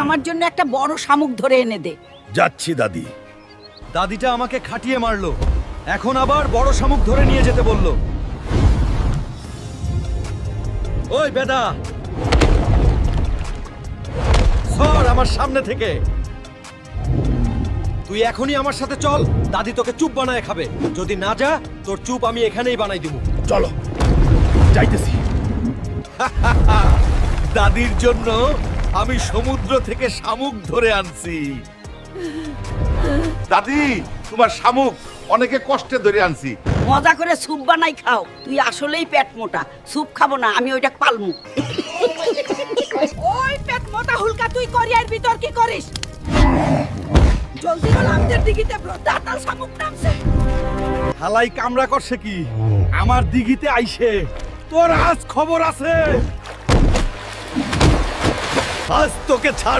আমার জন্য একটা বড় শামুক ধরে এনে দে। যাচ্ছি দাদি। দাদিটা আমাকে খাটিয়ে মারলো, এখন আবার বড় শামুক ধরে নিয়ে যেতে বলল। ওই বেদা, সর আমার সামনে থেকে। তুই এখনই আমার সাথে চল, দাদি তোকে চুপ বানায় খাবে। যদি না যা, তোর চুপ আমি এখানেই বানাই দিব। চলো, যাইতেছি। দাদির জন্য আমি সমুদ্র থেকে শামুক ধরে আনছি। দাদি, তোমার শামুক অনেকে কষ্টে ধরে আনছি। মজা করে স্যুপ বানাই খাও। তুই আসলেই পেট মোটা। স্যুপ খাবো না, আমি ওইটা পালমু। ওই পেট মোটা হুলকা, তুই করিয়ার ভিতর কি করিস? জলদি বল, আমাদের দিঘিতে দাঁতাল শামুক নামছে। হালাই কামড়া করছে কি আমার দিঘিতে আইছে? তোর আজ খবর আছে, আজ তোকে ছাড়।